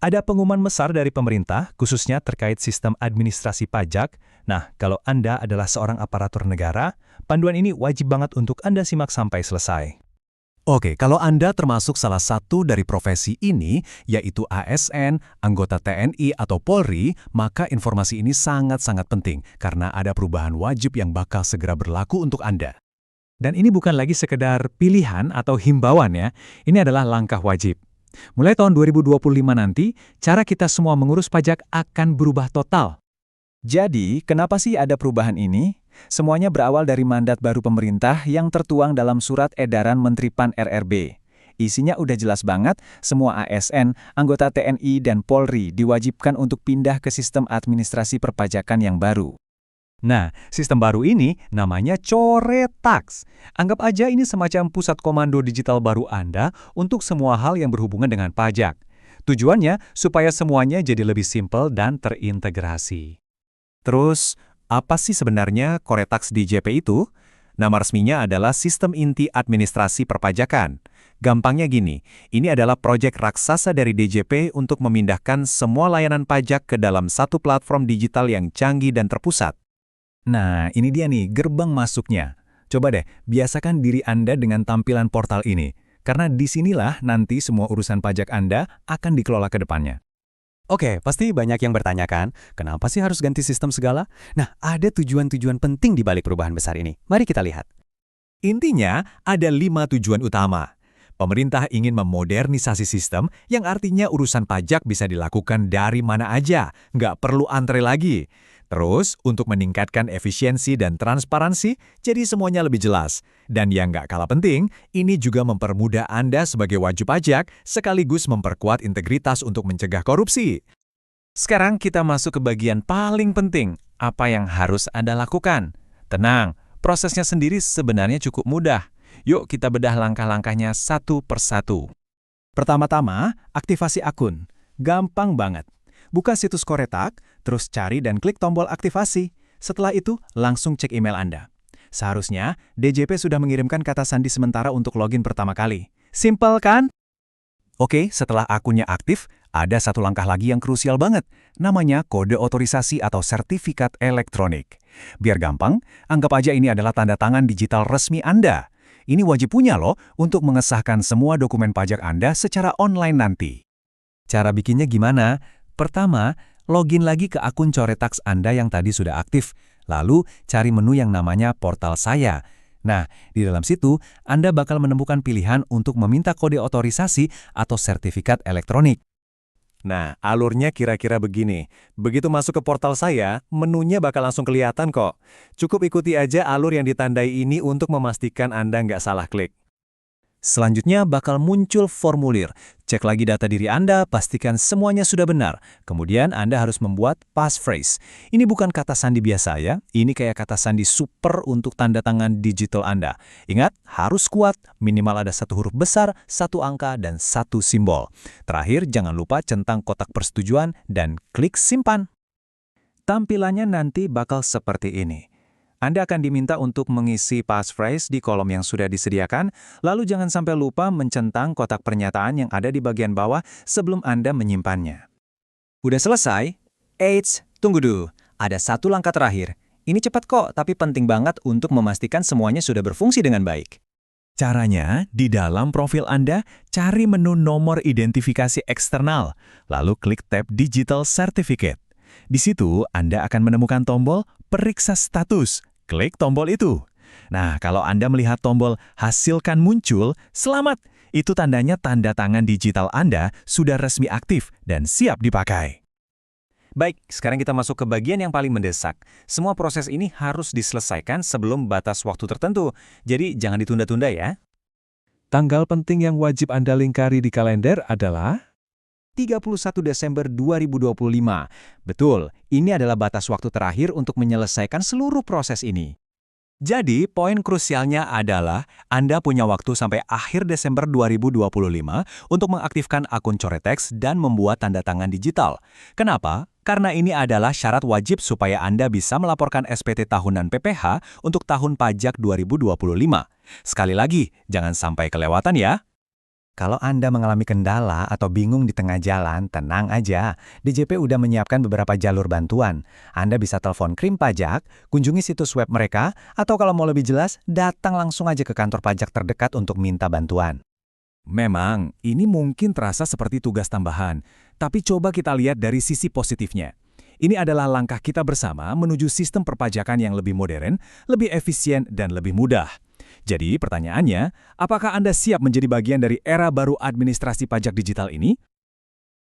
Ada pengumuman besar dari pemerintah, khususnya terkait sistem administrasi pajak. Nah, kalau Anda adalah seorang aparatur negara, panduan ini wajib banget untuk Anda simak sampai selesai. Oke, kalau Anda termasuk salah satu dari profesi ini, yaitu ASN, anggota TNI atau Polri, maka informasi ini sangat-sangat penting karena ada perubahan wajib yang bakal segera berlaku untuk Anda. Dan ini bukan lagi sekedar pilihan atau himbauan ya, ini adalah langkah wajib. Mulai tahun 2025 nanti, cara kita semua mengurus pajak akan berubah total. Jadi, kenapa sih ada perubahan ini? Semuanya berawal dari mandat baru pemerintah yang tertuang dalam Surat Edaran Menteri Pan-RRB. Isinya udah jelas banget, semua ASN, anggota TNI, dan Polri diwajibkan untuk pindah ke sistem administrasi perpajakan yang baru. Nah, sistem baru ini namanya Coretax. Anggap aja ini semacam pusat komando digital baru Anda untuk semua hal yang berhubungan dengan pajak. Tujuannya supaya semuanya jadi lebih simpel dan terintegrasi. Terus, apa sih sebenarnya Coretax DJP itu? Nama resminya adalah Sistem Inti Administrasi Perpajakan. Gampangnya gini, ini adalah proyek raksasa dari DJP untuk memindahkan semua layanan pajak ke dalam satu platform digital yang canggih dan terpusat. Nah, ini dia nih gerbang masuknya. Coba deh, biasakan diri Anda dengan tampilan portal ini, karena disinilah nanti semua urusan pajak Anda akan dikelola ke depannya. Oke, pasti banyak yang bertanyakan, kenapa sih harus ganti sistem segala? Nah, ada tujuan-tujuan penting di balik perubahan besar ini. Mari kita lihat. Intinya, ada 5 tujuan utama. Pemerintah ingin memodernisasi sistem yang artinya urusan pajak bisa dilakukan dari mana aja, nggak perlu antre lagi. Terus, untuk meningkatkan efisiensi dan transparansi, jadi semuanya lebih jelas. Dan yang nggak kalah penting, ini juga mempermudah Anda sebagai wajib pajak, sekaligus memperkuat integritas untuk mencegah korupsi. Sekarang kita masuk ke bagian paling penting, apa yang harus Anda lakukan. Tenang, prosesnya sendiri sebenarnya cukup mudah. Yuk kita bedah langkah-langkahnya satu persatu. Pertama-tama, aktivasi akun. Gampang banget. Buka situs Coretax, terus cari dan klik tombol aktivasi. Setelah itu, langsung cek email Anda. Seharusnya, DJP sudah mengirimkan kata sandi sementara untuk login pertama kali. Simpel kan? Oke, setelah akunnya aktif, ada satu langkah lagi yang krusial banget. Namanya kode otorisasi atau sertifikat elektronik. Biar gampang, anggap aja ini adalah tanda tangan digital resmi Anda. Ini wajib punya loh untuk mengesahkan semua dokumen pajak Anda secara online nanti. Cara bikinnya gimana? Pertama, login lagi ke akun Coretax Anda yang tadi sudah aktif, lalu cari menu yang namanya Portal Saya. Nah, di dalam situ, Anda bakal menemukan pilihan untuk meminta kode otorisasi atau sertifikat elektronik. Nah, alurnya kira-kira begini. Begitu masuk ke portal saya, menunya bakal langsung kelihatan kok. Cukup ikuti aja alur yang ditandai ini untuk memastikan Anda nggak salah klik. Selanjutnya bakal muncul formulir. Cek lagi data diri Anda, pastikan semuanya sudah benar. Kemudian Anda harus membuat passphrase. Ini bukan kata sandi biasa ya, ini kayak kata sandi super untuk tanda tangan digital Anda. Ingat, harus kuat, minimal ada 1 huruf besar, 1 angka, dan 1 simbol. Terakhir, jangan lupa centang kotak persetujuan dan klik simpan. Tampilannya nanti bakal seperti ini. Anda akan diminta untuk mengisi passphrase di kolom yang sudah disediakan, lalu jangan sampai lupa mencentang kotak pernyataan yang ada di bagian bawah sebelum Anda menyimpannya. Udah selesai? Eits, tunggu dulu. Ada satu langkah terakhir. Ini cepat kok, tapi penting banget untuk memastikan semuanya sudah berfungsi dengan baik. Caranya, di dalam profil Anda, cari menu nomor identifikasi eksternal, lalu klik tab Digital Certificate. Di situ, Anda akan menemukan tombol Periksa Status. Klik tombol itu. Nah, kalau Anda melihat tombol Hasilkan muncul, selamat! Itu tandanya tanda tangan digital Anda sudah resmi aktif dan siap dipakai. Baik, sekarang kita masuk ke bagian yang paling mendesak. Semua proses ini harus diselesaikan sebelum batas waktu tertentu, jadi jangan ditunda-tunda ya. Tanggal penting yang wajib Anda lingkari di kalender adalah 31 Desember 2025. Betul, ini adalah batas waktu terakhir untuk menyelesaikan seluruh proses ini. Jadi, poin krusialnya adalah Anda punya waktu sampai akhir Desember 2025 untuk mengaktifkan akun Coretax dan membuat tanda tangan digital. Kenapa? Karena ini adalah syarat wajib supaya Anda bisa melaporkan SPT tahunan PPH untuk tahun pajak 2025. Sekali lagi, jangan sampai kelewatan ya. Kalau Anda mengalami kendala atau bingung di tengah jalan, tenang aja. DJP udah menyiapkan beberapa jalur bantuan. Anda bisa telepon Krim Pajak, kunjungi situs web mereka, atau kalau mau lebih jelas, datang langsung aja ke kantor pajak terdekat untuk minta bantuan. Memang, ini mungkin terasa seperti tugas tambahan, tapi coba kita lihat dari sisi positifnya. Ini adalah langkah kita bersama menuju sistem perpajakan yang lebih modern, lebih efisien, dan lebih mudah. Jadi pertanyaannya, apakah Anda siap menjadi bagian dari era baru administrasi pajak digital ini?